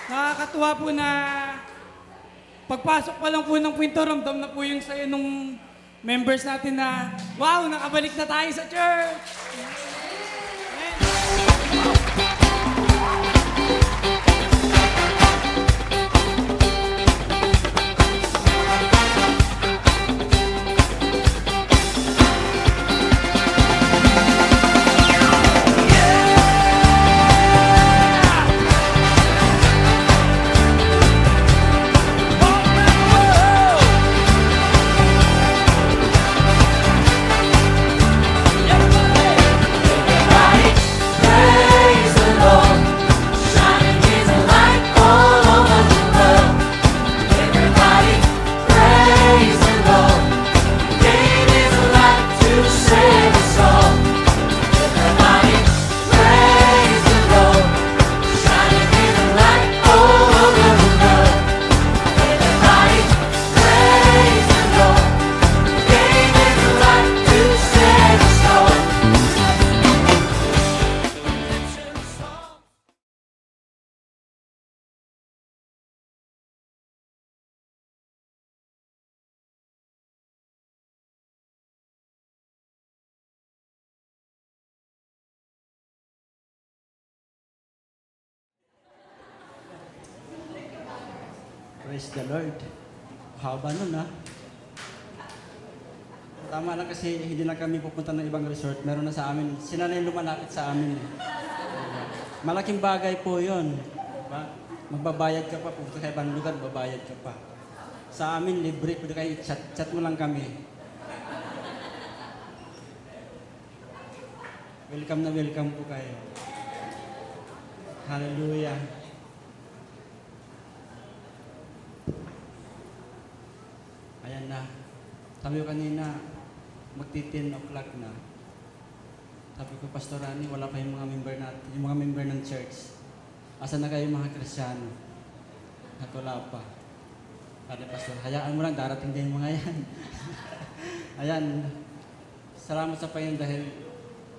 Nakakatuwa po na pagpasok pa lang po ng kwento, ramdam na po yung sayo nung members natin na, wow, nakabalik na tayo sa church! Praise the Lord. Haba nun, ha? Tama lang kasi hindi na kami pupunta ng ibang resort. Meron na sa amin. Sila na yung lumalapit sa amin. Malaking bagay po yun. Diba? Magbabayad ka pa. Pupunta sa ibang lugar, babayad ka pa. Sa amin, libre. Pwede kayo chat mo lang kami. Welcome na welcome po kayo. Hallelujah. Ayan na. Sabi ko kanina, magti-10 o'clock na. Sabi ko, Pastor Rani, wala pa yung mga member natin, yung mga member ng church. Asa na kayo mga Kristiyano? At wala pa. Sabi, Pastor, hayaan mo lang, darating din yung mga yan. Ayan. Salamat sa Panginoon dahil,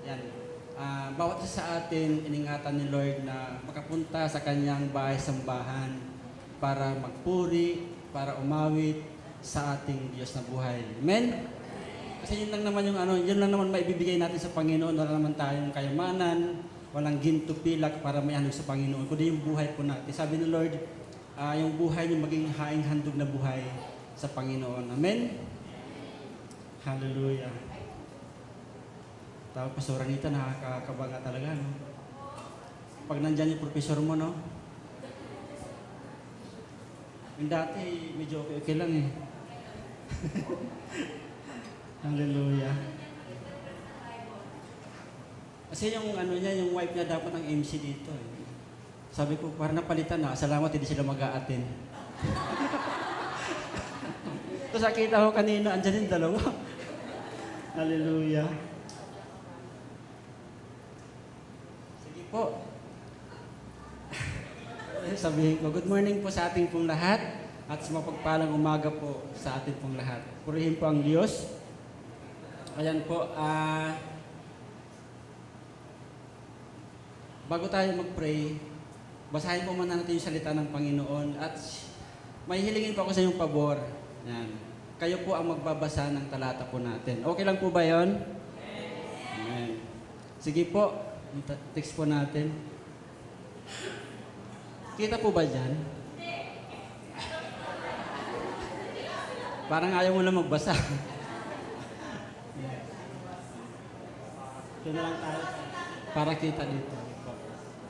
yan, bawat isa sa atin, iningatan ni Lord na makapunta sa kanyang bahay-sambahan para magpuri, para umawit, sa ating Diyos na buhay. Amen? Kasi yun lang naman yun lang naman maibibigay natin sa Panginoon. Wala naman tayong kayamanan, walang ginto pilak para may sa Panginoon. Kundi yung buhay po natin. Sabi ni Lord, yung buhay niyo maging haing handog na buhay sa Panginoon. Amen? Hallelujah. Tawag Pastor Anita, nakakabanga talaga, no? Pag nandyan yung professor mo, no? Yung dati, medyo okay lang eh. Hallelujah. Kasi yung yung wife niya dapat ang MC dito eh. Sabi ko, parang napalitan na. Salamat, hindi sila mag-a-attend. Tapos nakita ko kanina, andyan yung dalawa. Hallelujah. Sige po. Sabihin ko, good morning po sa ating pong lahat at sa mapagpalang umaga po sa ating pong lahat. Purihin po ang Diyos. Ayan po, bago tayo mag-pray, basahin po muna natin yung salita ng Panginoon at may hilingin po ako sa inyong pabor. Ayan. Kayo po ang magbabasa ng talata po natin. Okay lang po ba yun? Amen. Sige po, text po natin. Kita po ba dyan? Parang ayaw mo lang magbasa. Ito na lang tayo. Para kita dito.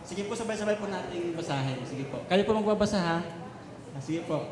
Sige po, sabay-sabay po natin basahin. Sige po. Kayo po magbabasa ha? Sige po.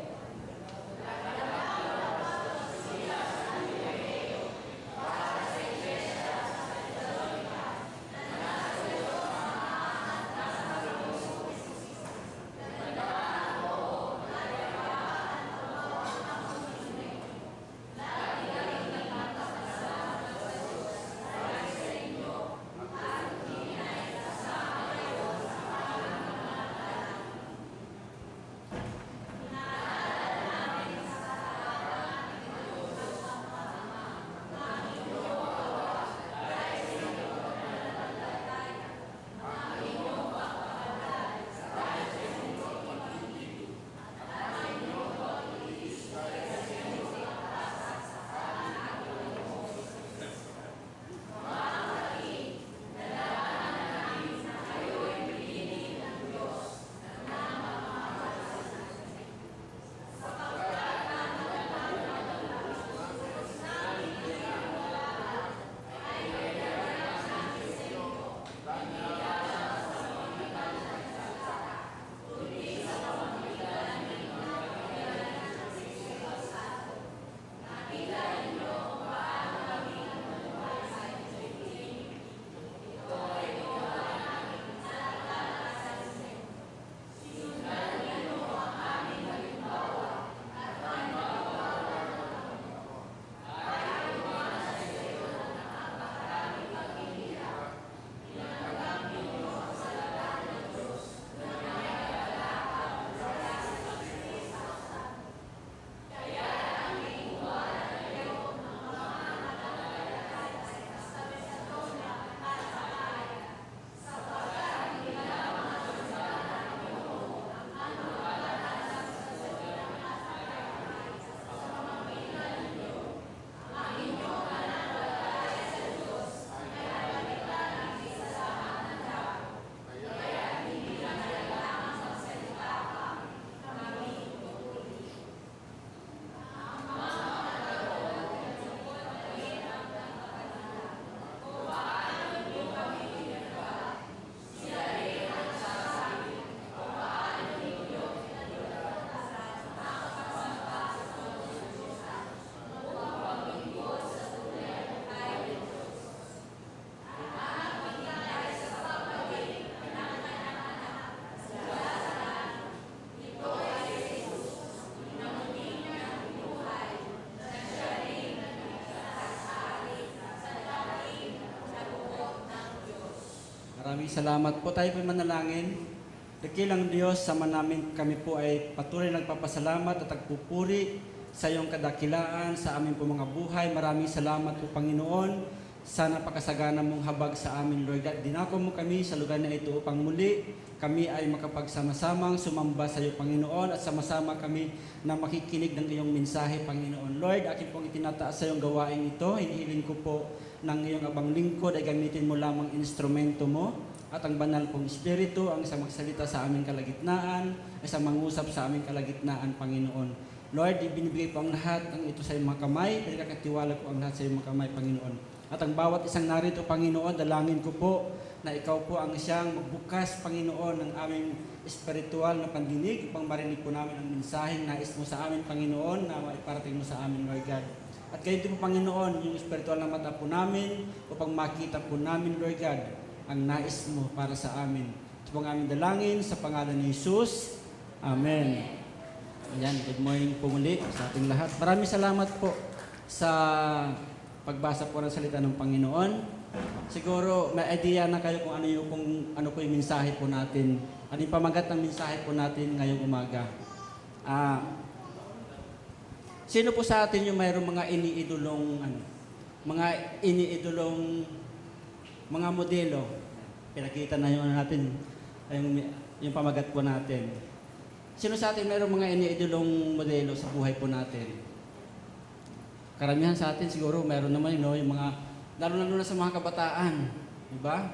salamat po. Tayo po manalangin. Dakilang Diyos, sama namin kami po ay patuloy nagpapasalamat at nagpupuri sa iyong kadakilaan, sa amin po mga buhay. Maraming salamat po, Panginoon, sa napakasagana mong habag sa amin, Lord God. Dinako mo kami sa lugar na ito upang muli kami ay makapagsama-samang sumamba sa iyo, Panginoon, at sama-sama kami na makikinig ng iyong mensahe, Panginoon. Lord, akin pong itinataas sa iyong gawain ito. Hinihiling ko po ng iyong abang lingkod ay gamitin mo lamang instrumento mo at ang banal pong Espiritu ang isang magsalita sa aming kalagitnaan, isang mangusap sa aming kalagitnaan, Panginoon. Lord, ibinibigay po ang lahat ng ito sa iyong mga kamay. Pinagkakatiwala ko ang lahat sa iyong mga kamay, Panginoon. At ang bawat isang narito, Panginoon, dalangin ko po na ikaw po ang siyang magbukas, Panginoon, ng aming espiritual na pandinig upang marinig po namin ang mensaheng nais mo sa amin, Panginoon, na maiparating mo sa amin, Lord God. At kayo din po, Panginoon, yung espiritual na mata po namin upang makita po namin, Lord God, ang nais mo para sa amin. Ito po ang aming dalangin sa pangalan ni Jesus. Amen. Ayan, good morning po muli sa ating lahat. Maraming salamat po sa pagbasa po ng salita ng Panginoon. Siguro may idea na kayo kung ano po yung mensahe po natin. Ano yung pamagat ng mensahe po natin ngayong umaga. Sino po sa atin yung mayroong mga iniidolong mga modelo? Pinakita na yung natin, yung pamagat po natin. Sino sa atin mayroong mga iniidolong modelo sa buhay po natin? Karamihan sa atin siguro meron naman yung mga, lalo na sa mga kabataan, di ba?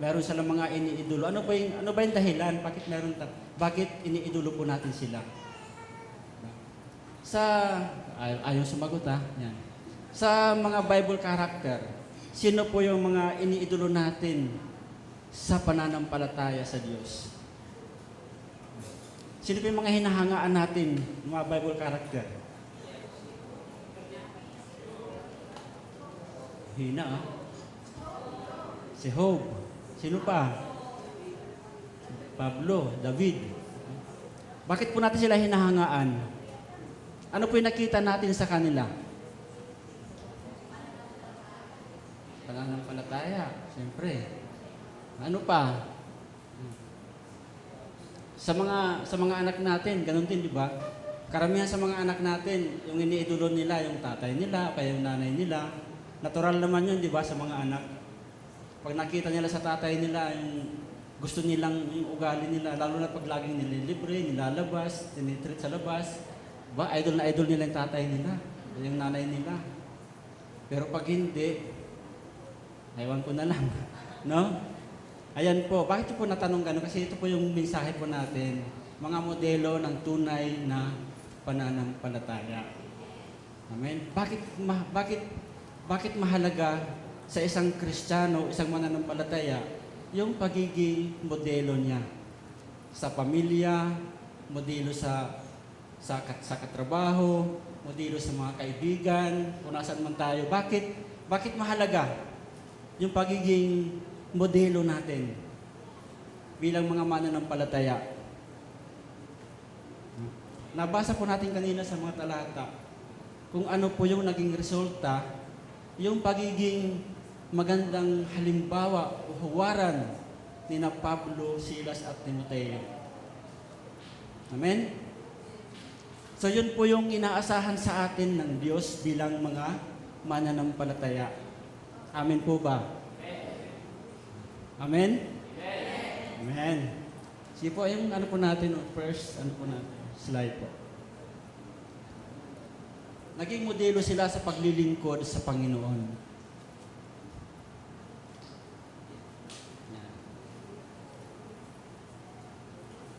Meron silang mga iniidolo. Ano ba yung dahilan? Bakit iniidolo po natin sila? Ayaw sumagot Yan. Sa mga Bible character, sino po yung mga iniidolo natin sa pananampalataya sa Diyos? Sino po yung mga hinahangaan natin, mga Bible character? Hina, Si Job. Sino pa? Pablo, David. Bakit po natin sila hinahangaan? Ano po yung nakita natin sa kanila? Pananampalataya, siyempre. Ano pa? Sa mga anak natin, ganun din, di ba? Karamihan sa mga anak natin, yung iniidolo nila, yung tatay nila, o kaya yung nanay nila. Natural naman yun, di ba, sa mga anak. Pag nakita nila sa tatay nila, yung gusto nilang, yung ugali nila, lalo na pag laging nililibre, nilalabas, tinitreat sa labas, ba, idol na idol nila yung tatay nila, yung nanay nila. Pero pag hindi, ewan ko na lang, no? Ayan po, bakit po natanong gano'n? Kasi ito po yung mensahe po natin, mga modelo ng tunay na pananampalataya. Amen? Bakit mahalaga sa isang Kristiyano, isang mananampalataya, yung pagiging modelo niya sa pamilya, modelo sa katrabaho, modelo sa mga kaibigan, kung nasaan man tayo. Bakit mahalaga yung pagiging modelo natin bilang mga mananampalataya? Nabasa po natin kanina sa mga talata kung ano po yung naging resulta, yung pagiging magandang halimbawa o huwaran ni na Pablo, Silas at Timoteo. Amen? So yun po yung inaasahan sa atin ng Diyos bilang mga mananampalataya. Amen po ba? Amen? Amen. Sige po, yung ano po natin, first, slide po. Naging modelo sila sa paglilingkod sa Panginoon.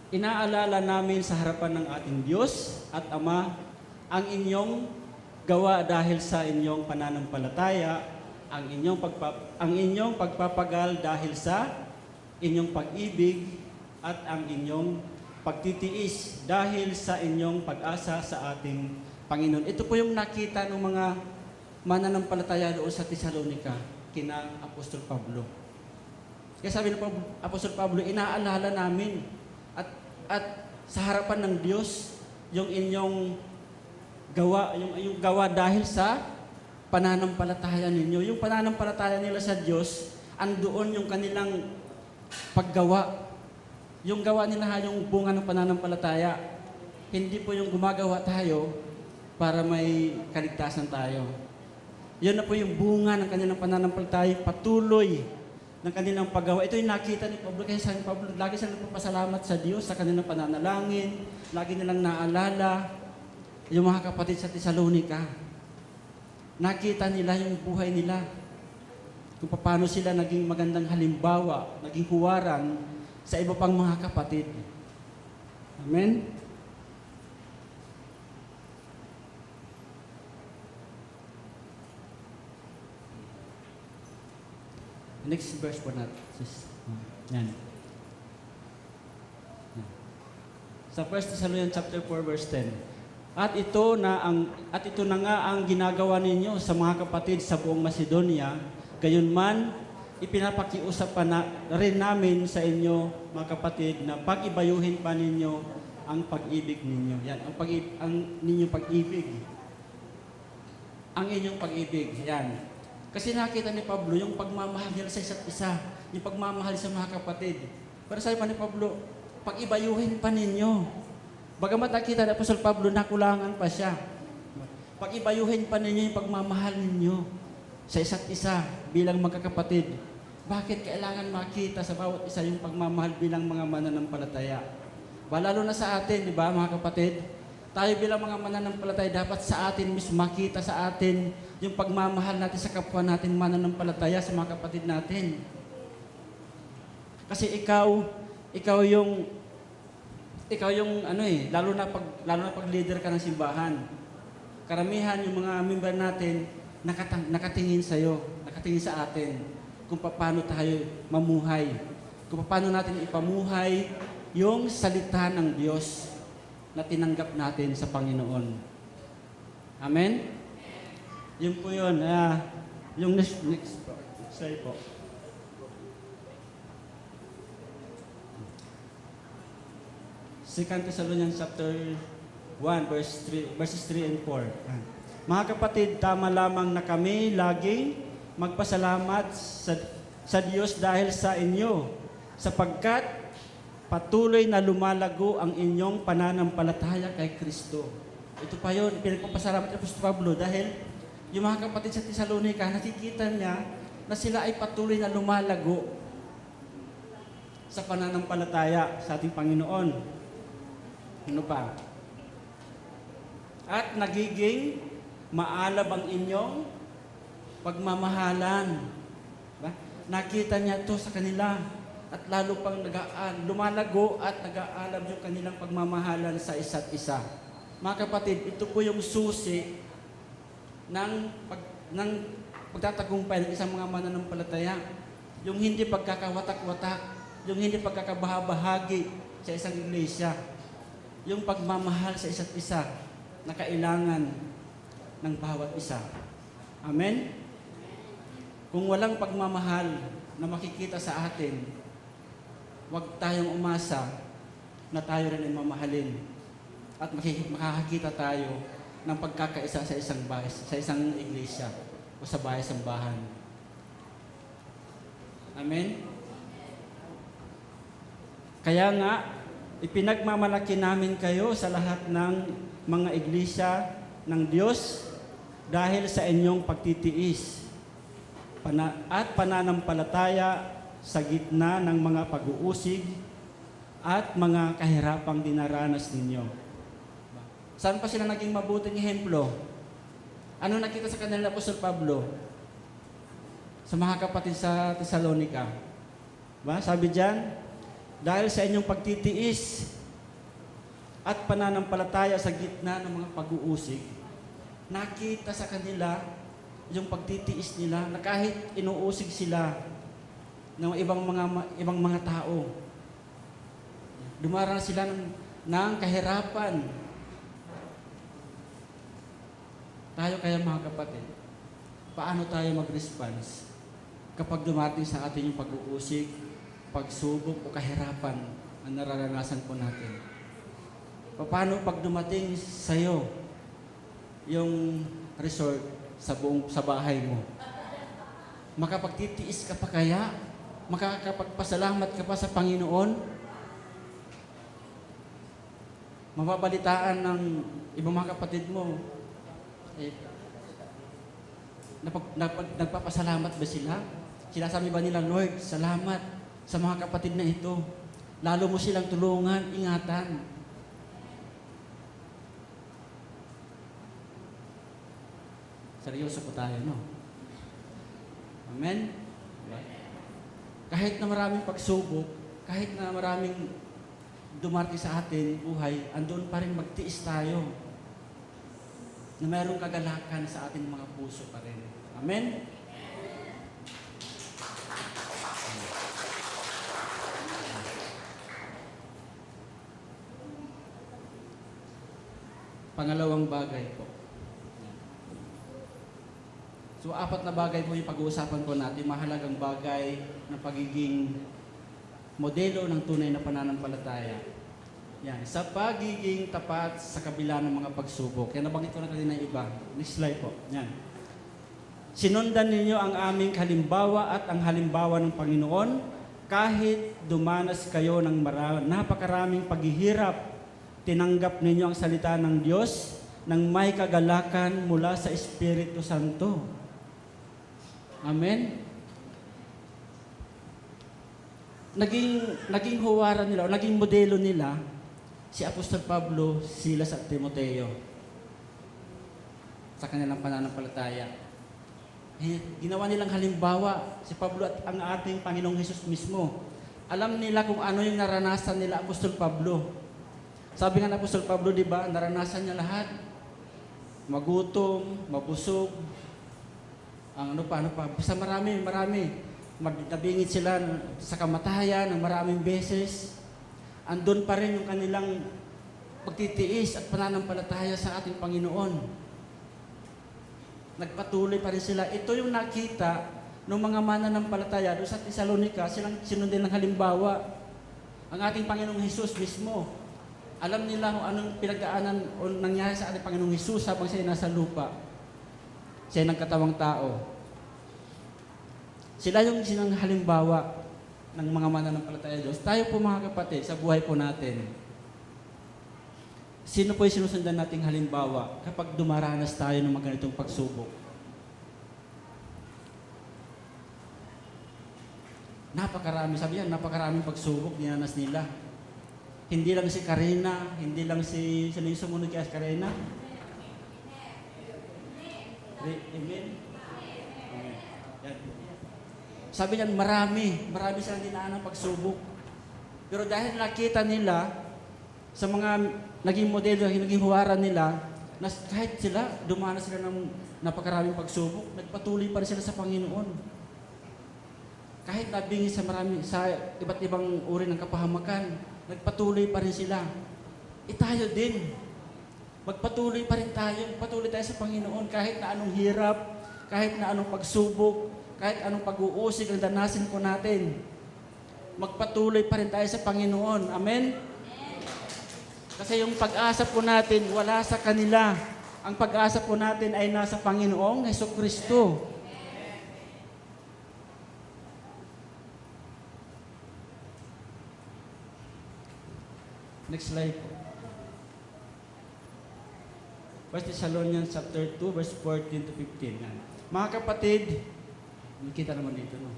Inaalala namin sa harapan ng ating Diyos at Ama ang inyong gawa dahil sa inyong pananampalataya, ang inyong pagpapagal dahil sa inyong pag-ibig at ang inyong pagtitiis dahil sa inyong pag-asa sa ating Panginoon. Ito po yung nakita ng mga mananampalataya doon sa Tesalonica kina Apostol Pablo. Kaya sabi ng Apostol Pablo, inaalala namin at sa harapan ng Diyos yung inyong gawa, yung gawa dahil sa pananampalataya ninyo. Yung pananampalataya nila sa Diyos, andoon yung kanilang paggawa. Yung gawa nila yung bunga ng pananampalataya. Hindi po yung gumagawa tayo para may kaligtasan tayo. Yun na po yung bunga ng kanilang pananampalataya, patuloy ng kanilang paggawa. Ito yung nakita ni Pablo. Kaya sa Pablo, lagi silang nagpapasalamat sa Diyos sa kanilang pananalangin. Lagi nilang naalala yung mga kapatid sa Tesalonica. Nakita nila yung buhay nila. Kung paano sila naging magandang halimbawa, naging huwaran sa iba pang mga kapatid. Amen? Next verse po natin. Yan. Sa 1 Thessalonians chapter 4 verse 10. At ito na nga ang ginagawa ninyo sa mga kapatid sa buong Macedonia, gayon man ipinapakiusap pa na rin namin sa inyo, mga kapatid, na pag-ibayuhin pa ninyo ang pag-ibig ninyo. Yan, ang ninyong pag-ibig. Ang inyong pag-ibig. Yan. Kasi nakita ni Pablo yung pagmamahal nila sa isa't isa, yung pagmamahal sa mga kapatid. Pero sabi pa ni Pablo, pag-ibayuhin pa ninyo. Bagamat nakita ni Apostol Pablo, nakulangan pa siya. Pag-ibayuhin pa ninyo yung pagmamahal ninyo sa isa't isa bilang magkakapatid. Bakit kailangan makita sa bawat isa yung pagmamahal bilang mga mananampalataya? Lalo na sa atin, di ba mga kapatid? Tayo bilang mga mananampalataya, dapat sa atin mismo makita sa atin yung pagmamahal natin sa kapwa natin mananampalataya sa mga kapatid natin. Kasi ikaw yung lalo na pag leader ka ng simbahan. Karamihan yung mga member natin nakatingin sa iyo, nakatingin sa atin kung paano tayo mamuhay, kung paano natin ipamuhay yung salita ng Diyos na tinanggap natin sa Panginoon. Amen? Yun po yun. Yung next slide po. Second Thessalonians chapter 1 verses 3 and 4. Mga kapatid, tama lamang na kami laging magpasalamat sa Diyos dahil sa inyo, sapagkat patuloy na lumalago ang inyong pananampalataya kay Kristo. Ito pa yun, pinagpapasalamat ni Apostol Pablo dahil yung mga kapatid sa Tesalonica, nakikita niya na sila ay patuloy na lumalago sa pananampalataya sa ating Panginoon. Ano pa? At nagiging maalab ang inyong pagmamahalan. Ba? Nakita niya ito sa kanila at lalo pang lumalago at nag-aalab yung kanilang pagmamahalan sa isa't isa. Mga kapatid, ito po yung susi ng pagtatagumpay ng isang mga mananampalataya. Yung hindi pagkakawatak-watak, yung hindi pagkakabahabahagi sa isang iglesia. Yung pagmamahal sa isa't isa na kailangan ng bawat isa. Amen? Kung walang pagmamahal na makikita sa atin, huwag tayong umasa na tayo rin ay mamahalin at makakakita tayo ng pagkakaisa sa isang bahay, sa isang iglesia o sa bahay-sambahan. Amen? Kaya nga, ipinagmamalaki namin kayo sa lahat ng mga iglesia ng Diyos dahil sa inyong pagtitiis at pananampalataya sa gitna ng mga pag-uusig at mga kahirapang dinaranas ninyo. Saan pa sila naging mabuting ehemplo? Ano nakita sa kanila ni Apostol Pablo? Sa mga kapatid sa Tesalonica. Sabi diyan, dahil sa inyong pagtitiis at pananampalataya sa gitna ng mga pag-uusig, nakita sa kanila yung pagtitiis nila na kahit inuusig sila ng ibang mga tao, dumaranas sila ng kahirapan. Tayo kaya mga kapatid, paano tayo mag-response kapag dumating sa atin yung pag-uusig, pagsubok o kahirapan ang nararanasan po natin? Paano pag dumating sa'yo yung resort sa bahay mo? Makapagtitiis ka pa kaya makakapagpasalamat ka pa sa Panginoon, mababalitaan ng ibang mga kapatid mo, nagpapasalamat ba sila? Sinasabi ba nila, Lord, salamat sa mga kapatid na ito. Lalo mo silang tulungan, ingatan. Seryoso po tayo, no? Amen? Kahit na maraming pagsubok, kahit na maraming dumarating sa atin buhay, andun pa rin magtiis tayo na mayroong kagalakan sa ating mga puso pa rin. Amen? Pangalawang bagay po. So, 4 na bagay po yung pag-uusapan po natin. Mahalagang bagay ng pagiging modelo ng tunay na pananampalataya. Yan. Sa pagiging tapat sa kabila ng mga pagsubok. Kaya nabanggit ko na kanina yung iba. Next slide po. Yan. Sinundan ninyo ang aming halimbawa at ang halimbawa ng Panginoon kahit dumanas kayo ng napakaraming paghihirap. Tinanggap ninyo ang salita ng Diyos nang may kagalakan mula sa Espiritu Santo. Amen? Naging huwaran nila, o naging modelo nila, si Apostol Pablo, Silas at Timoteo sa kanilang pananampalataya. Ginawa nilang halimbawa si Pablo at ang ating Panginoong Hesus mismo. Alam nila kung ano yung naranasan nila Apostol Pablo. Sabi nga ng Apostol Pablo, di ba, naranasan niya lahat. Magutom, mabusog, ang ano pa. Basta marami. Nabingit sila sa kamatayan ng maraming beses. Andun pa rin yung kanilang pagtitiis at pananampalataya sa ating Panginoon. Nagpatuloy pa rin sila. Ito yung nakita ng mga mananampalataya doon sa Thessalonica, silang sinundin ng halimbawa. Ang ating Panginoong Hesus mismo. Alam nila kung anong pinagdaanan o nangyari sa ating Panginoong Hesus habang siya nasa lupa. Siya nagkatawang tao. Sila yung sinang halimbawa ng mga mananampalataya Diyos. Tayo po mga kapatid, sa buhay po natin, sino po yung sinusundan nating halimbawa kapag dumaranas tayo ng mga ganitong pagsubok? Napakarami, sabi yan, napakaraming pagsubok dinanas nila. Hindi lang si Karina, hindi lang si, sino yung sumunod kaya si Karina? Amen? Amen. Yan. Sabi niyan, marami silang dinaan ng pagsubok. Pero dahil nakita nila sa mga naging modelo, naging huwaran nila, na kahit sila, dumanas sila ng napakaraming pagsubok, nagpatuloy pa rin sila sa Panginoon. Kahit nabingi sa iba't ibang uri ng kapahamakan, nagpatuloy pa rin sila. Tayo din. Magpatuloy pa rin tayo. Patuloy tayo sa Panginoon kahit na anong hirap, kahit na anong pagsubok, kahit anong pag-uusig ang danasin po natin. Magpatuloy pa rin tayo sa Panginoon. Amen? Kasi yung pag-asa po natin, wala sa kanila. Ang pag-asa po natin ay nasa Panginoong Hesukristo. Next slide po. 1 Thessalonians chapter 2, verse 14 to 15. Yan. Mga kapatid, nakita naman dito, no?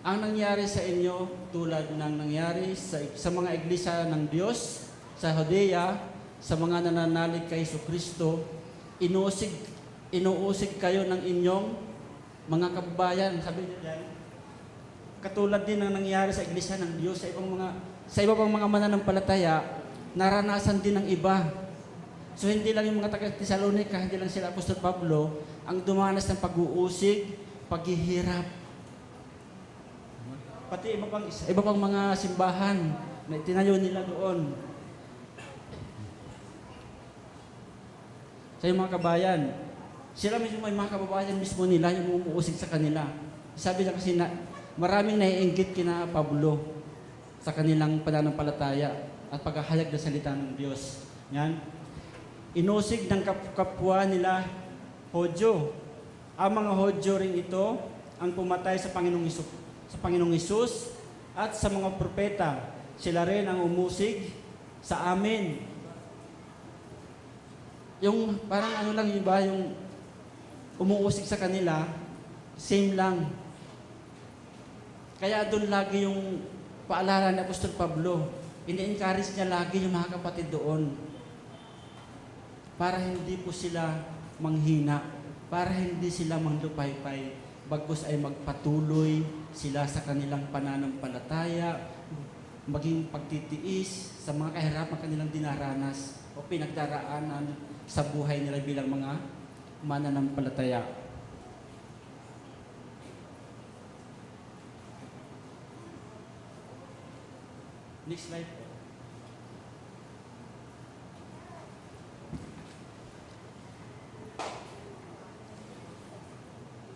Ang nangyari sa inyo, tulad ng nangyari sa mga iglesia ng Diyos, sa Judea, sa mga nananalig kay Jesucristo, inuusig kayo ng inyong mga kababayan. Sabi niyo dyan, katulad din ng nangyari sa iglesia ng Diyos, sa iba pang mga mananampalataya, naranasan din ng iba. So hindi lang yung mga taga-Thessalonica, hindi lang sila Apostol Pablo, ang dumanas ng pag-uusig, paghihirap. Pati iba pang mga simbahan na itinayo nila doon. Sa mga kabayan, sila mismo may mga kababayan mismo nila yung umuusig sa kanila. Sabi niya kasi na maraming naiinggit kina Pablo sa kanilang pananampalataya at paghahayag ng salita ng Diyos. Yan. Inusig ng kapwa nila Hodyo. Ang mga Hodyo rin ito ang pumatay sa Panginoong sa Panginoong Hesus at sa mga propeta. Sila rin ang umusig sa amin. Yung parang ano lang, iba yung umuusig sa kanila, same lang. Kaya doon lagi yung paalala ni Apostol Pablo, ini-encourage niya lagi yung mga kapatid doon para hindi po sila manghina, para hindi sila manglupaypay, bagkus ay magpatuloy sila sa kanilang pananampalataya, maging pagtitiis sa mga kahirapan kanilang dinaranas o pinagdaraanan sa buhay nila bilang mga mananampalataya. Next slide po.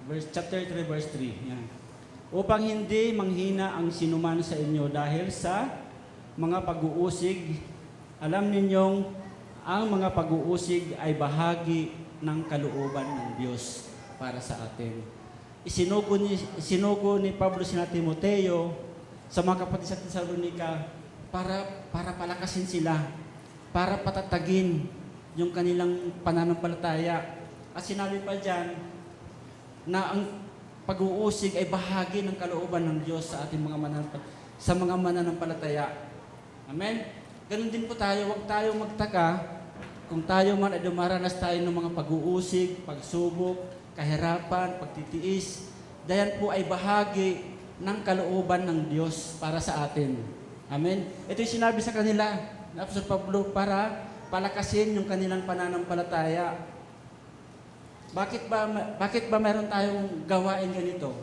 Chapter 3, verse 3. Yan. Upang hindi manghina ang sinuman sa inyo dahil sa mga pag-uusig, alam ninyong ang mga pag-uusig ay bahagi ng kalooban ng Diyos para sa atin. Isinugo ni Pablo sina Timoteo sa mga kapatid sa Thessalonica para palakasin sila, para patatagin yung kanilang pananampalataya. At sinabi pa dyan na ang pag-uusig ay bahagi ng kalooban ng Diyos sa ating mga mananampalataya. Amen? Ganun din po tayo, huwag tayo magtaka kung tayo man ay dumaranas tayo ng mga pag-uusig, pagsubok, kahirapan, pagtitiis. Dayan po ay bahagi ng kalooban ng Diyos para sa atin. Amen? Ito yung sinabi sa kanila na Apostol Pablo para palakasin yung kanilang pananampalataya. Bakit ba meron tayong gawain ganito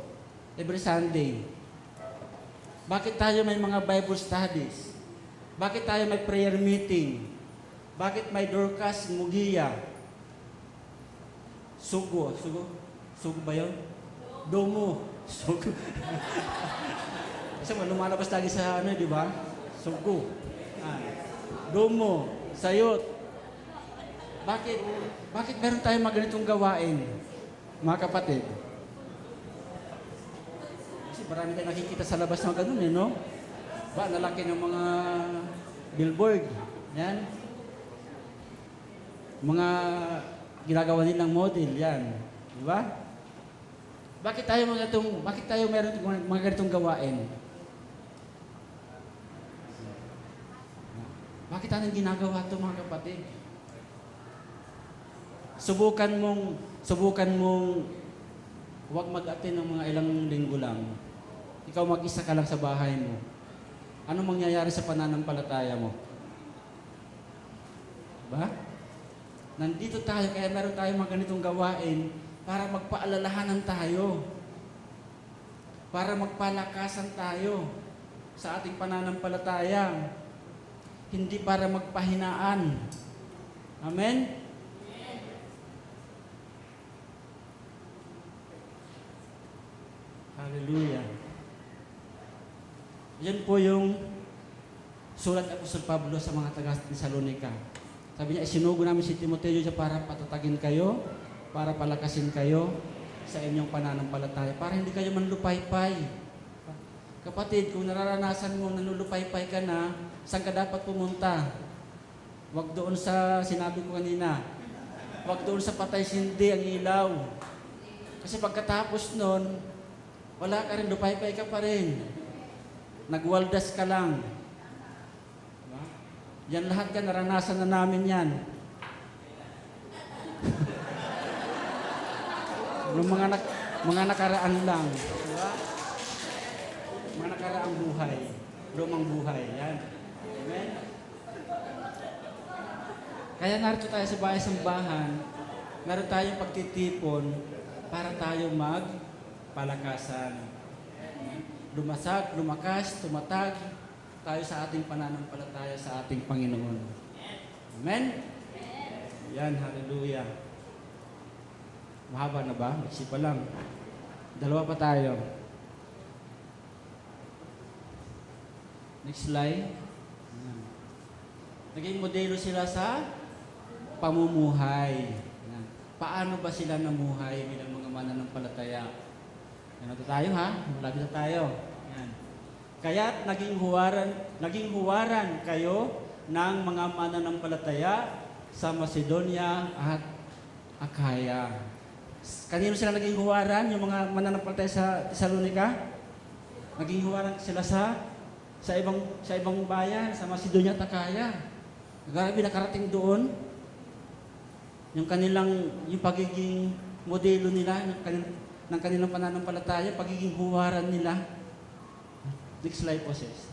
every Sunday? Bakit tayo may mga Bible studies? Bakit tayo may prayer meeting? Bakit may Dorcas Mugia? Sugo ba yun? Domo. Sugo. Kasi lumalabas lagi sa di ba? Sugo. Domo. Sayot. Bakit meron tayong mga ganitong gawain, mga kapatid? Kasi marami tayong nakikita sa labas ng ganun no? Nalaki ng mga billboard. Yan. Mga ginagawa nilang model, yan. Di ba? Bakit tayo meron mga ganitong gawain? Bakit tayo ginagawa ito, mga kapatid? Subukan mong huwag mag-attend ng mga ilang linggo lang. Ikaw mag-isa ka lang sa bahay mo. Ano mangyayari sa pananampalataya mo? Ba? Nandito tayo, kaya meron tayong mga ganitong gawain para magpaalalahanan tayo. Para magpalakasan tayo sa ating pananampalataya. Hindi para magpahinaan. Amen? Hallelujah. Yan po yung sulat ni Apostol Pablo sa mga taga-Thessalonica. Sabi niya, isinugo namin si Timoteo siya para patatagin kayo, para palakasin kayo sa inyong pananampalataya, para hindi kayo manlupaypay. Kapatid, kung nararanasan mo nanlulupaypay ka na, saan ka dapat pumunta? Huwag doon sa, sinabi ko kanina, huwag doon sa patay sindi ang ilaw. Kasi pagkatapos nun, wala ka rin, lupaypay ka pa rin. Nagwaldas ka lang. Diba? Yan lahat ka, naranasan na namin yan. Yung mga nakaraan lang. Diba? Mga nakaraang buhay. Lumang buhay. Yan. Amen? Kaya narito tayo sa bahay-sambahan, meron tayong pagtitipon para tayo palakasan. Lumasag, lumakas, tumatag tayo sa ating pananampalataya sa ating Panginoon. Amen? Yan, hallelujah. Mahaba na ba? Maiksi pa lang. Dalawa pa tayo. Next slide. Naging modelo sila sa pamumuhay. Paano ba sila namuhay bilang mga mananampalataya? Ano to tayo ha? Malapit na tayo. Yan. Kaya't naging huwaran kayo ng mga mananampalataya sa Macedonia at Akaya. Kanino sila naging huwaran? Yung mga mananampalataya sa Thessalonica? Naging huwaran sila sa ibang bayan, sa Macedonia at Akaya. Grabe, nakarating doon. Yung pagiging modelo nila, ng kanilang pananampalataya, pagiging huwaran nila. Next slide po, sis.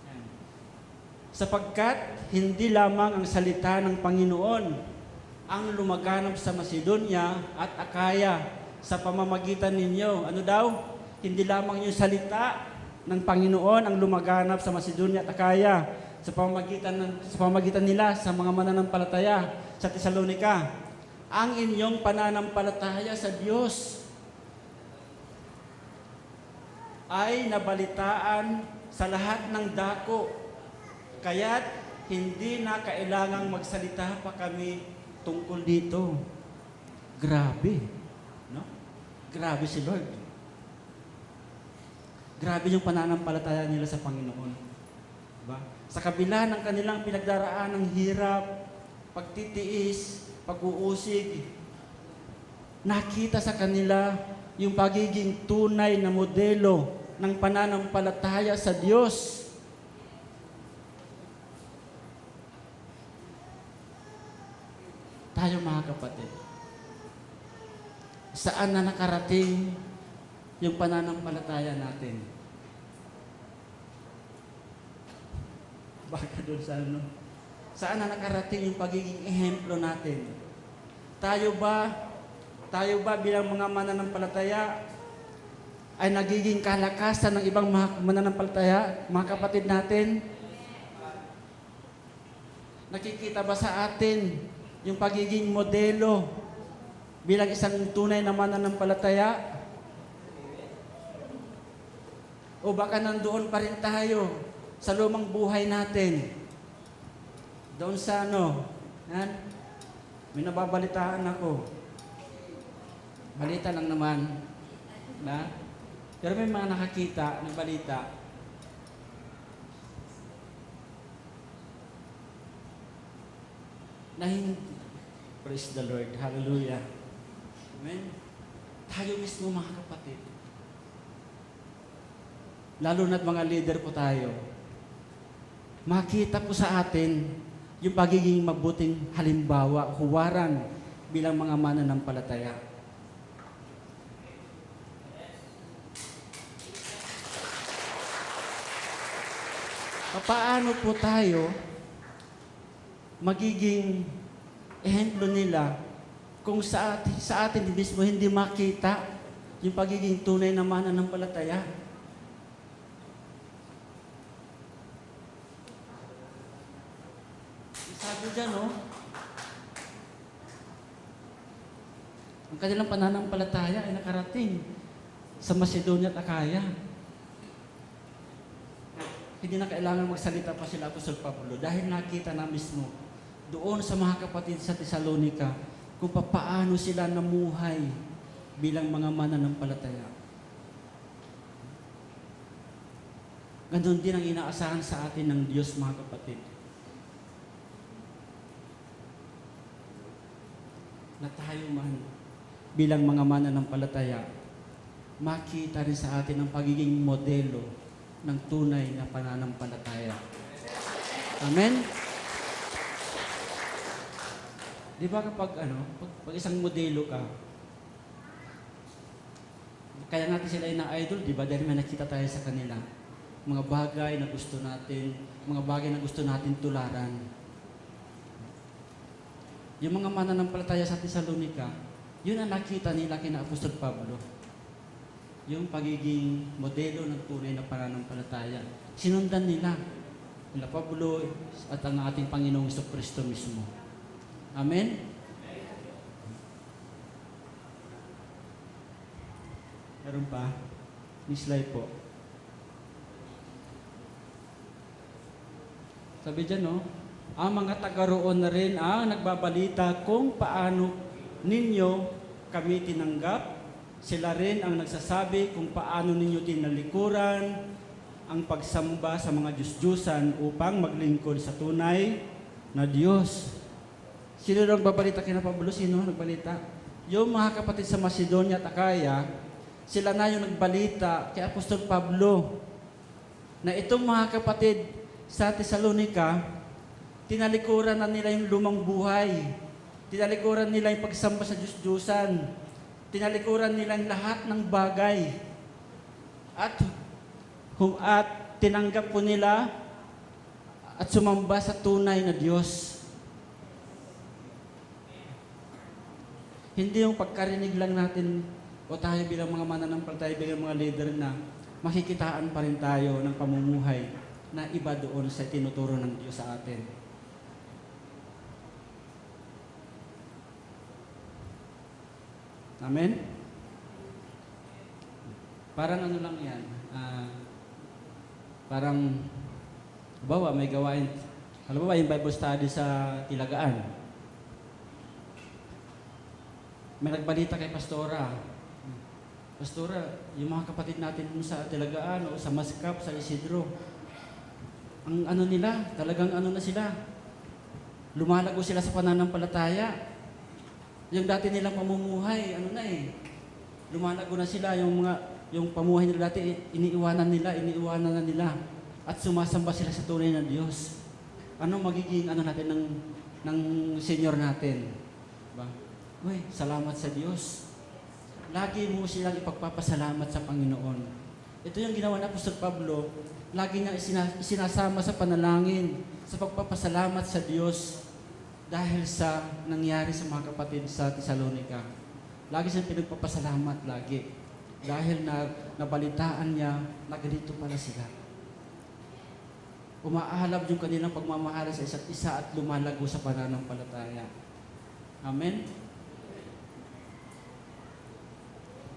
Yan. Sapagkat hindi lamang ang salita ng Panginoon ang lumaganap sa Macedonia at Akaya sa pamamagitan ninyo. Ano daw? Hindi lamang yung salita ng Panginoon ang lumaganap sa Macedonia at Akaya sa pamamagitan nila sa mga mananampalataya sa Thessalonica. Ang inyong pananampalataya sa Diyos ay nabalitaan sa lahat ng dako. Kaya't hindi na kailangang magsalita pa kami tungkol dito. Grabe. No? Grabe si Lord. Grabe yung pananampalataya nila sa Panginoon. Diba? Sa kabila ng kanilang pinagdaraan ng hirap, pagtitiis, pag-uusig, nakita sa kanila yung pagiging tunay na modelo ng pananampalataya sa Diyos. Tayo mga kapatid, saan na nakarating yung pananampalataya natin? Baka doon sa ano? Saan na nakarating yung pagiging ehemplo natin? Tayo ba bilang mga mananampalataya ay nagiging kalakasan ng ibang mga mananampalataya, mga kapatid natin? Nakikita ba sa atin yung pagiging modelo bilang isang tunay na mananampalataya? O baka nandoon pa rin tayo sa lumang buhay natin? Doon sa may nababalitaan ako. Balita lang naman. Pero may mga nakakita ng balita. Praise the Lord. Hallelujah. Amen. Tayo mismo mga kapatid. Lalo na't mga leader po tayo. Makita po sa atin yung pagiging mabuting halimbawa, huwaran bilang mga mananampalataya. Paano po tayo magiging ehemplo nila kung sa atin mismo hindi makita yung pagiging tunay na mananampalataya? Sabi dyan, ang kanilang pananampalataya ay nakarating sa Macedonia at Akaya. Hindi na kailangan magsalita pa sila Apostol Pablo dahil nakita na mismo doon sa mga kapatid sa Thessalonica kung paano sila namuhay bilang mga mananampalataya. Ganon din ang inaasahan sa atin ng Diyos, mga kapatid. Na tayo man bilang mga mananampalataya, makita rin sa atin ang pagiging modelo ng tunay na pananampalataya. Amen? Di ba kapag pag isang modelo ka, kaya natin sila ina-idol, di ba? Dahil may nakita tayo sa kanila. Mga bagay na gusto natin, mga bagay na gusto natin tularan. Yung mga mananampalataya sa Thessalonica, yun ang nakita nila kina Apostol Pablo. Yung pagiging modelo ng tunay na pananampalataya. Sinundan nila Pablo at ang ating Panginoong Jesucristo mismo. Amen? Meron pa? Next slide po. Sabi dyan, ang mga taga roon na rin ang nagbabalita kung paano ninyo kami tinanggap, sila rin ang nagsasabi kung paano ninyo tinalikuran ang pagsamba sa mga Diyos-Diyusan upang maglingkod sa tunay na Diyos. Sino nang babalita kina Pablo? Sino nagbalita? Yung mga kapatid sa Macedonia at Akaya, sila na yung nagbalita kay Apostol Pablo na itong mga kapatid sa Thessalonica, tinalikuran na nila yung lumang buhay. Tinalikuran nila yung pagsamba sa Diyos-Diyusan. Tinalikuran nila ang lahat ng bagay. At tinanggap po nila at sumamba sa tunay na Diyos. Hindi yung pagkarinig lang natin o tayo bilang mga mananampalataya, bilang mga leader na makikitaan pa rin tayo ng pamumuhay na iba doon sa tinuturo ng Diyos sa atin. Amen? Parang ano lang yan, parang, halimbawa may gawain, halimbawa yung Bible study sa Tilagaan. May nagbalita kay Pastora, yung mga kapatid natin sa Tilagaan o sa Mascap, sa Isidro, ang ano nila, talagang ano na sila, lumalago sila sa pananampalataya. Yung dati nilang pamumuhay, lumalago na sila, yung pamuhay nila dati, iniiwanan na nila, at sumasamba sila sa tunay na Diyos. Ano magiging natin ng senior natin? Ba? Uy, salamat sa Diyos. Lagi mo silang ipagpapasalamat sa Panginoon. Ito yung ginawa ni Apostol Pablo, lagi niya isinasama sa panalangin, sa pagpapasalamat sa Diyos dahil sa nangyari sa mga kapatid sa Thessalonica. Lagi siyang pinagpapasalamat, lagi. Dahil nabalitaan niya na ganito pala sila. Umaalab yung kanilang pagmamahal sa isa't isa at lumalago sa pananampalataya. Amen?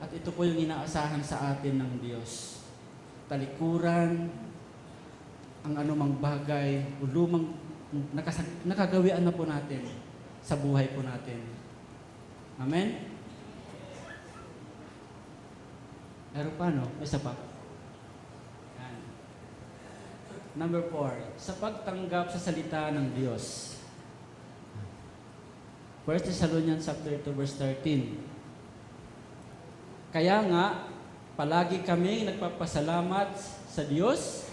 At ito po yung inaasahan sa atin ng Diyos. Talikuran, ang anumang bagay, o lumang nakagawian na po natin sa buhay po natin. Amen? Meron pa, no? May isa pa. Yan. Number 4, sa pagtanggap sa salita ng Diyos. 1 Thessalonians chapter 2, verse 13. Kaya nga, palagi kami nagpapasalamat sa Diyos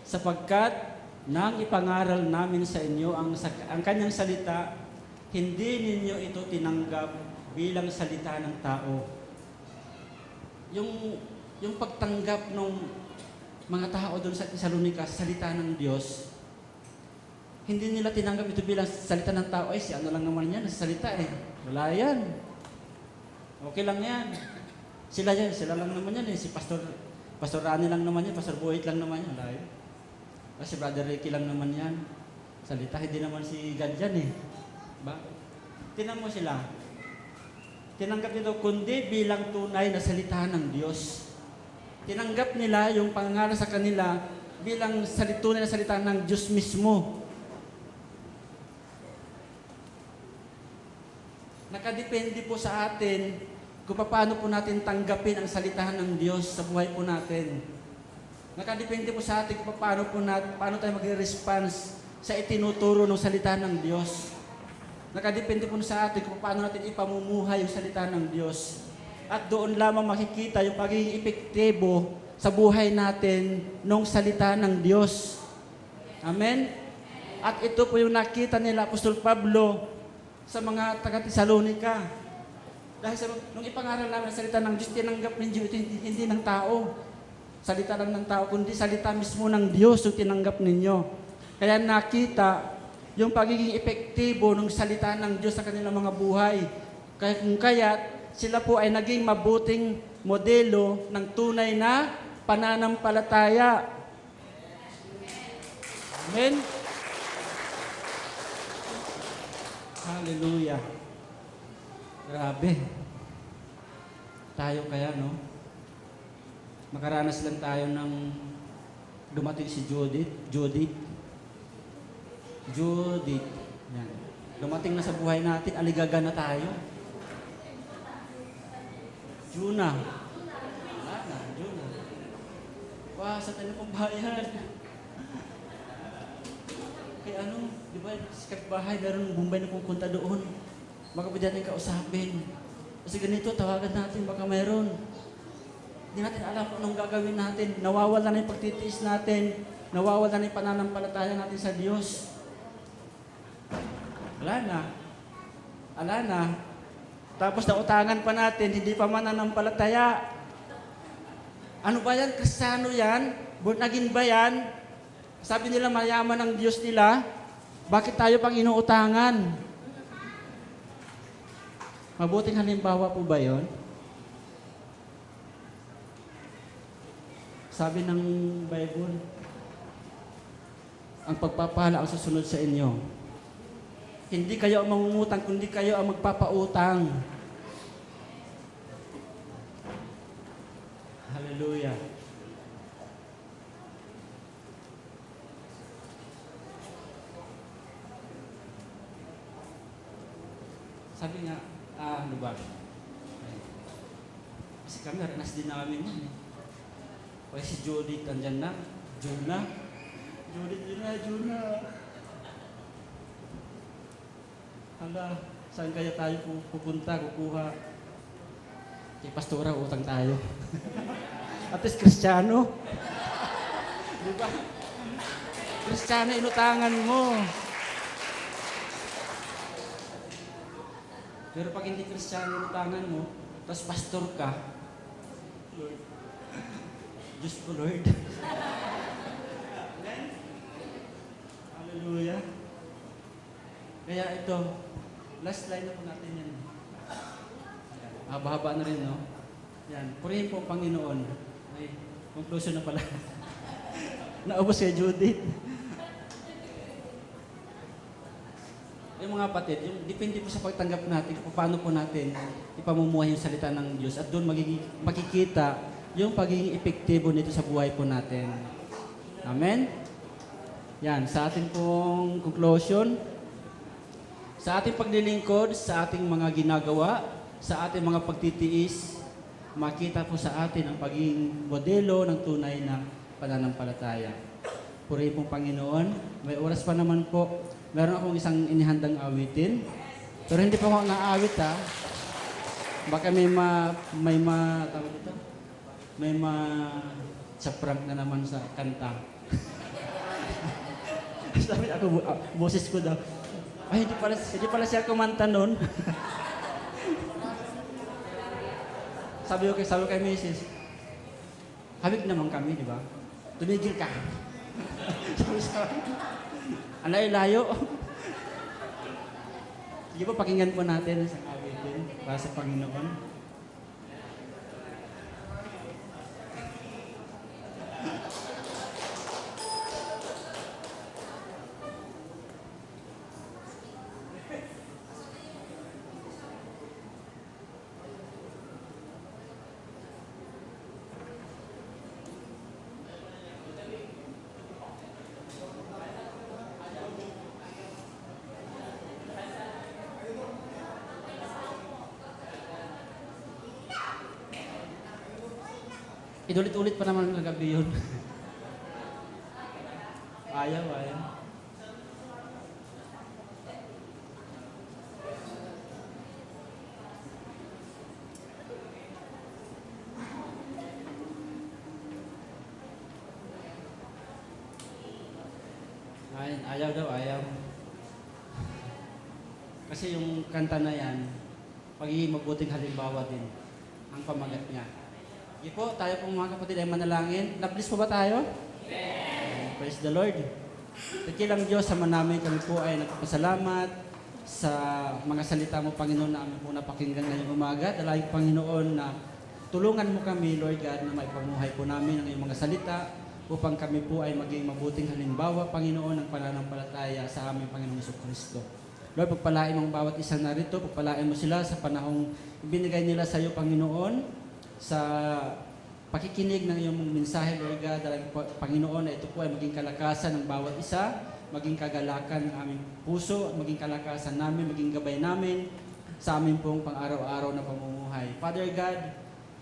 sapagkat nang ipangaral namin sa inyo ang kanyang salita, hindi ninyo ito tinanggap bilang salita ng tao. Yung pagtanggap ng mga tao doon sa Thessalonica sa salita ng Diyos, hindi nila tinanggap ito bilang salita ng tao. Si ano lang naman yan, salita Wala yan. Okay lang yan. Sila lang naman yan Si Pastor Rani lang naman yan, Pastor Boyd lang naman yan. Wala yan. Si Brother Ricky lang naman yan. Salita, hindi naman si God yan Ba? Tinan mo sila. Tinanggap nito kundi bilang tunay na salita ng Diyos. Tinanggap nila yung pangaral sa kanila bilang tunay na salita ng Diyos mismo. Nakadepende po sa atin kung paano po natin tanggapin ang salita ng Diyos sa buhay po natin. Nakadepende po sa atin kung paano tayo magre-response sa itinuturo ng salita ng Diyos. Nakadepende po sa atin kung paano natin ipamumuhay yung salita ng Diyos. At doon lamang makikita yung pagiging epektibo sa buhay natin ng salita ng Diyos. Amen? At ito po yung nakita nila Apostol Pablo sa mga taga-Thessalonica. Dahil nung ipangaral namin ang salita ng Diyos, tinanggap ng Diyos, hindi ng tao. Salita lang ng tao, kundi salita mismo ng Diyos yung tinanggap ninyo. Kaya nakita yung pagiging epektibo ng salita ng Diyos sa kanilang mga buhay. Kaya sila po ay naging mabuting modelo ng tunay na pananampalataya. Amen? Hallelujah. Grabe. Tayo kaya, no? Makaranas lang tayo ng dumating si Judith. Yan. Dumating na sa buhay natin, aligaga na tayo. Juna. Wala na, Juna. Wow, sa tayo pong bayan. Kaya ano, di ba, sa kapitbahay, meron Bombay na pupunta doon. Baka pwede natin kausapin. Kasi ganito, tawagan natin, baka meron. Hindi natin alam kung anong gagawin natin. Nawawala na yung pagtitiis natin. Nawawala na yung pananampalataya natin sa Diyos. Wala na. Wala na. Tapos nautangan pa natin, hindi pa mananampalataya. Ano ba yan? Kristiyano yan? Born again ba yan? Sabi nila mayaman ang Diyos nila. Bakit tayo pang inuutangan? Mabuting halimbawa po ba yon? Sabi ng Bible, ang pagpapala ang susunod sa inyo. Hindi kayo ang mangungutang, kundi kayo ang magpapautang. Hallelujah. Sabi nga, ano ba? Kasi kami, ranas din namin yun. O si Judith, andyan na. Juna. Judith, Juna. Hala, saan kaya tayo pupunta, kukuha? Kay Pastora, utang tayo. At least Kristiyano. Di ba? Kristiyano, inutangan mo. Pero pag hindi Kristiyano, inutangan mo, tapos pastor ka, Lord, Diyos ko, Lord. Amen? Hallelujah. Kaya ito, last line na po natin yan. Haba-haba na rin, no? Yan. Purihin po ang Panginoon. Ay, conclusion na pala. Naubos kay Judith. Yung mga kapatid, yung depende po sa pagtanggap natin kung paano po natin ipamumuhay yung salita ng Diyos at doon makikita yung pagiging epektibo nito sa buhay po natin. Amen? Yan, sa ating pong conclusion, sa ating paglilingkod, sa ating mga ginagawa, sa ating mga pagtitiis, makita po sa atin ang pagiging modelo ng tunay na pananampalataya. Purihin pong Panginoon. May oras pa naman po. Meron akong isang inihandang awitin. Pero hindi pa ako naawit, ha. Baka tawag dito? Sa prank na naman sa kanta. Sabi ako, boses ko daw. Ay, hindi pala siya kumanta nun. sabi ko kay Mrs. Habig naman kami, di ba? Tumigil ka. sabi, ang layo-layo. Sige po, pakinggan po natin sa awitin para sa Panginoon. Inulit-ulit pa naman kagabi yun. ayaw. Ayaw daw. Kasi yung kanta na yan, pagiging mabuting halimbawa din ang pamagat niya. Sige po, tayo pong mga kapatid ay manalangin. Na-bless po ba tayo? Amen. Praise the Lord. Dakilang Diyos, sama namin kami po ay nagpapasalamat sa mga salita mo, Panginoon, na aming po napakinggan ngayong umaga. Dalangin, Panginoon, na tulungan mo kami, Lord God, na maipamuhay po namin ang iyong mga salita upang kami po ay maging mabuting halimbawa, Panginoon, ng pananampalataya sa aming Panginoong Jesucristo. Lord, pagpalain mo ang bawat isa narito, pagpalain mo sila sa panahong ibinigay nila sa iyo, Panginoon, sa pakikinig ng iyong mensahe, Lord God, dalangin Panginoon, na ito po ay maging kalakasan ng bawat isa, maging kagalakan ng aming puso, maging kalakasan namin, maging gabay namin sa aming pong pang-araw-araw na pamumuhay. Father God,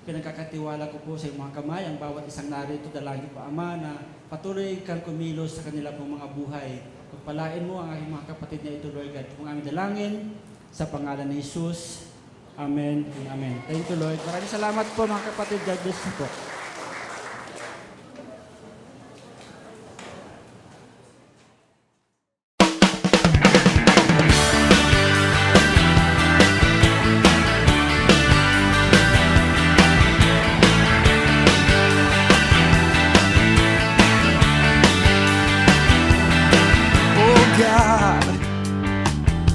Pinagkakatiwala ko po sa iyong mga kamay ang bawat isang narito. Dalangin po, Ama, na patuloy kang kumilos sa kanila pong mga buhay. Pagpalain mo ang aking mga kapatid na ito, Lord God. Kung aming dalangin, sa pangalan ni Jesus. Amen and amen. Thank you, Lord. Maraming salamat po mga kapatid. God bless you po. Oh God,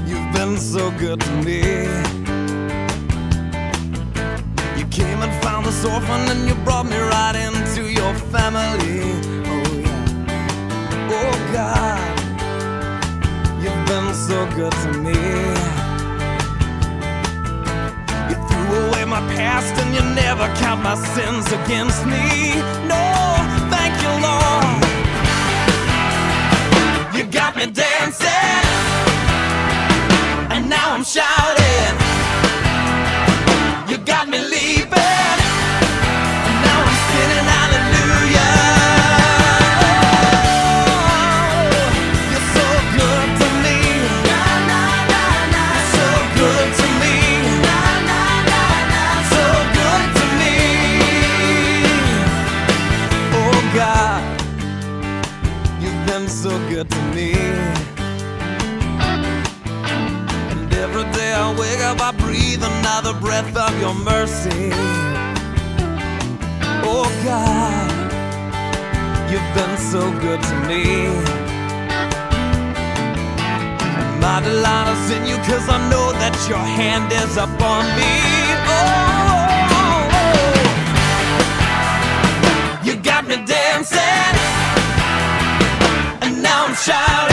you've been so good to me. You came and found this orphan and you brought me right into your family. Oh yeah. Oh God, you've been so good to me. You threw away my past and you never count my sins against me. No, thank you, Lord. You got me dancing, and now I'm shouting. You got me leaping, and now I'm spinning hallelujah. You're so good to me. You're so good to me. So good to me. Oh God, you've been so good to me. And every day I wake up, I breathe another breath of your mercy. Oh God, you've been so good to me. And my delight is in you, 'cause I know that your hand is upon me. Oh, you got me dancing, and now I'm shouting.